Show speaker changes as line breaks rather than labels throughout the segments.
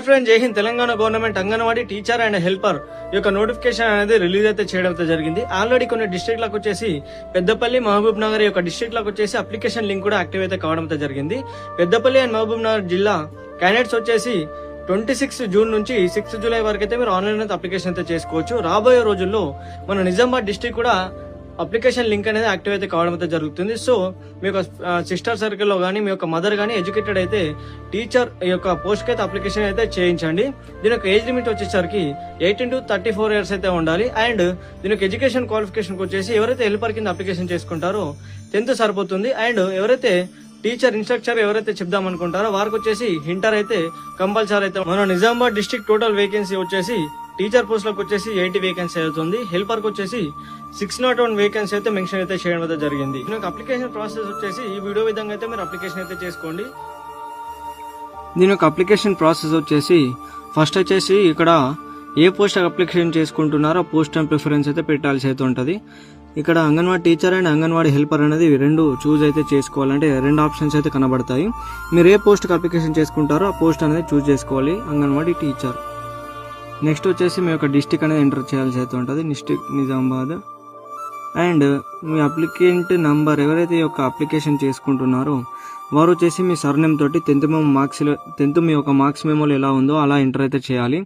Friend, జై Hind. Telangana government anganwadi teacher and helper యొక్క notification అనేది రిలీజ్ అయితే చేయడం జరిగింది. ఆల్రెడీ కొన్ని డిస్ట్రిక్ట్ లకు వచ్చేసి పెద్దపల్లి, మహబూబ్ నగర్ యొక్క డిస్ట్రిక్ట్ లకు వచ్చేసి అప్లికేషన్ లింక్ కూడా యాక్టివ్ అయితే కావడం జరిగింది. పెద్దపల్లి అండ్ మహబూబ్ నగర్ జిల్లా క్యాండిడేట్స్ వచ్చేసి 26 జూన్ నుంచి 6 జూలై వరకు అయితే మీరు ఆన్లైన్ అయితే అప్లికేషన్ అయితే చేసుకోవచ్చు. రాబోయే రోజుల్లో మన నిజామాబాద్ డిస్ట్రిక్ట్ కూడా అప్లికేషన్ లింక్ అనేది యాక్టివ్ అయితే కావడం అయితే జరుగుతుంది. సో మీ యొక్క సిస్టర్ సర్కిల్ లో కానీ మీ యొక్క మదర్ కానీ ఎడ్యుకేటెడ్ అయితే టీచర్ యొక్క పోస్ట్ కి అయితే అప్లికేషన్ అయితే చేయించండి. దీని యొక్క ఏజ్ లిమిట్ వచ్చేసరికి 18 to 34 ఇయర్స్ అయితే ఉండాలి. అండ్ దీని యొక్క ఎడ్యుకేషన్ క్వాలిఫికేషన్ వచ్చేసి ఎవరైతే హెల్పర్ కింద అప్లికేషన్ చేసుకుంటారో 10th సరిపోతుంది. అండ్ ఎవరైతే టీచర్ ఇన్స్ట్రక్టర్ ఎవరైతే చెప్దాం అనుకుంటారో వారికి వచ్చేసి ఇంటర్ అయితే కంపల్సరీ అయితే. మన నిజామాబాద్ డిస్ట్రిక్ట్ టోటల్ వేకెన్సీ వచ్చేసి టీచర్ పోస్ట్ లకు వచ్చేసి 80 వేకెన్సీ అవుతుంది. హెల్పర్ కు వచ్చేసి 601 వేకెన్సీ అయితే మెన్షన్ అయితే చేయడం అయితే జరిగింది. దీని అప్లికేషన్ ప్రాసెస్ వచ్చేసి ఈ వీడియో విధంగా అయితే మీరు అప్లికేషన్ అయితే చేసుకోండి. దీని యొక్క అప్లికేషన్ ప్రాసెస్ వచ్చేసి ఫస్ట్ వచ్చేసి ఇక్కడ ఏ పోస్ట్ అప్లికేషన్ చేసుకుంటున్నారో ఆ పోస్ట్ అండ్ ప్రిఫరెన్స్ అయితే పెట్టాల్సి అయితే ఉంటుంది. ఇక్కడ anganwadi teacher and anganwadi helper అనేది రెండు చూజ్ అయితే చేసుకోవాలంటే రెండు ఆప్షన్స్ అయితే కనబడతాయి. మీరు ఏ పోస్ట్ అప్లికేషన్ చేసుకుంటారో ఆ పోస్ట్ అనేది చూజ్ చేసుకోవాలి. అంగన్వాడీ టీచర్. నెక్స్ట్ వచ్చేసి మీ యొక్క డిస్టిక్ అనేది ఎంటర్ చేయాల్సి అయితే ఉంటుంది. District Nizamabad. And me applicant number ఎవరైతే ఈ యొక్క అప్లికేషన్ చేసుకుంటున్నారో వారు వచ్చేసి మీ సర్నేమ్ తోటి 10th మీ యొక్క మార్క్స్ మెమోలో ఎలా ఉందో అలా ఎంటర్ అయితే చేయాలి.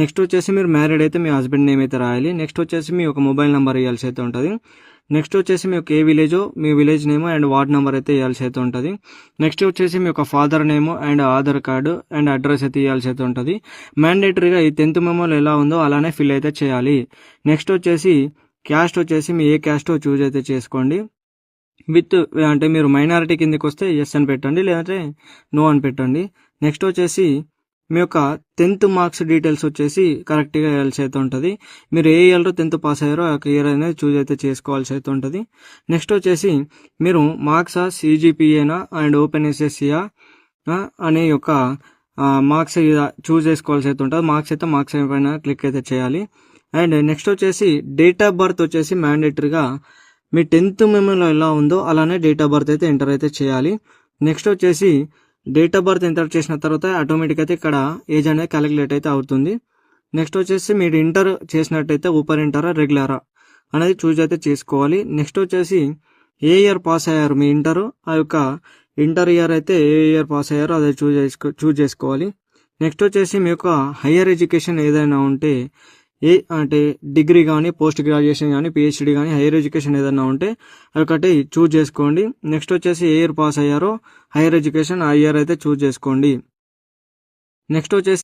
నెక్స్ట్ వచ్చేసి మీరు మ్యారీడ్ అయితే మీ హస్బెండ్ నేమ్ అయితే రాయాలి. నెక్స్ట్ వచ్చేసి మీ యొక్క మొబైల్ నెంబర్ ఇవ్వాల్సి అయితే ఉంటుంది. నెక్స్ట్ వచ్చేసి మీ యొక్క ఏ విలేజో మీ village name and ward number అయితే ఇవ్వాల్సి అయితే ఉంటుంది. నెక్స్ట్ వచ్చేసి మీ యొక్క father name and Aadhaar card and address అయితే ఇవ్వాల్సి అయితే ఉంటుంది. మ్యాండేటరీగా ఈ 10th మెమోలో ఎలా ఉందో అలానే ఫిల్ అయితే చేయాలి. నెక్స్ట్ వచ్చేసి క్యాస్ట్ వచ్చేసి మీ ఏ క్యాస్టో చూజ్ అయితే చేసుకోండి. విత్ అంటే మీరు మైనారిటీ కిందకి వస్తే ఎస్ అని పెట్టండి, లేదంటే నో అని పెట్టండి. నెక్స్ట్ వచ్చేసి మీ యొక్క 10th మార్క్స్ డీటెయిల్స్ వచ్చేసి కరెక్ట్గా వేయాల్సి అయితే ఉంటుంది. మీరు ఏ ఇయర్లో 10th పాస్ అయ్యారో ఆ ఇయర్ అనేది చూజ్ అయితే చేసుకోవాల్సి అయితే ఉంటుంది. నెక్స్ట్ వచ్చేసి మీరు మార్క్సా, సిజిపిఏనా అండ్ ఓపెన్ ఎస్ఎస్సియా అనే యొక్క మార్క్స్ చూజ్ చేసుకోవాల్సి అయితే ఉంటుంది. మార్క్స్ అయితే మార్క్స్ పైన క్లిక్ అయితే చేయాలి. అండ్ నెక్స్ట్ వచ్చేసి డేట్ ఆఫ్ బర్త్ వచ్చేసి మ్యాండేటరీగా మీ 10th మెమోలో ఎలా ఉందో అలానే డేట్ ఆఫ్ బర్త్ అయితే ఎంటర్ అయితే చేయాలి. నెక్స్ట్ వచ్చేసి డేట్ ఆఫ్ బర్త్ ఎంటర్ చేసిన తర్వాత ఆటోమేటిక్ అయితే ఇక్కడ ఏజ్ అనేది క్యాలిక్యులేట్ అయితే అవుతుంది. నెక్స్ట్ వచ్చేసి మీరు ఇంటర్ చేసినట్టయితే ఓపెన్ ఇంటరా రెగ్యులరా అనేది చూజ్ అయితే చేసుకోవాలి. నెక్స్ట్ వచ్చేసి ఏ ఇయర్ పాస్ అయ్యారు మీ ఇంటర్, ఆ యొక్క ఇంటర్ ఇయర్ అయితే ఏ ఇయర్ పాస్ అయ్యారో అదే చూజ్ చేసుకోవాలి. నెక్స్ట్ వచ్చేసి మీ యొక్క హయ్యర్ ఎడ్యుకేషన్ ఏదైనా ఉంటే అంటే డిగ్రీ కానీ పోస్ట్ గ్రాడ్యుయేషన్ కానీ పిహెచ్డి కానీ హైయర్ ఎడ్యుకేషన్ ఏదైనా ఉంటే ఒకటి చూజ్ చేసుకోండి. నెక్స్ట్ వచ్చేసి ఏ ఇయర్ పాస్ అయ్యారో హైయర్ ఎడ్యుకేషన్ ఆ ఇయర్ అయితే చూజ్ చేసుకోండి. నెక్స్ట్ వచ్చేసి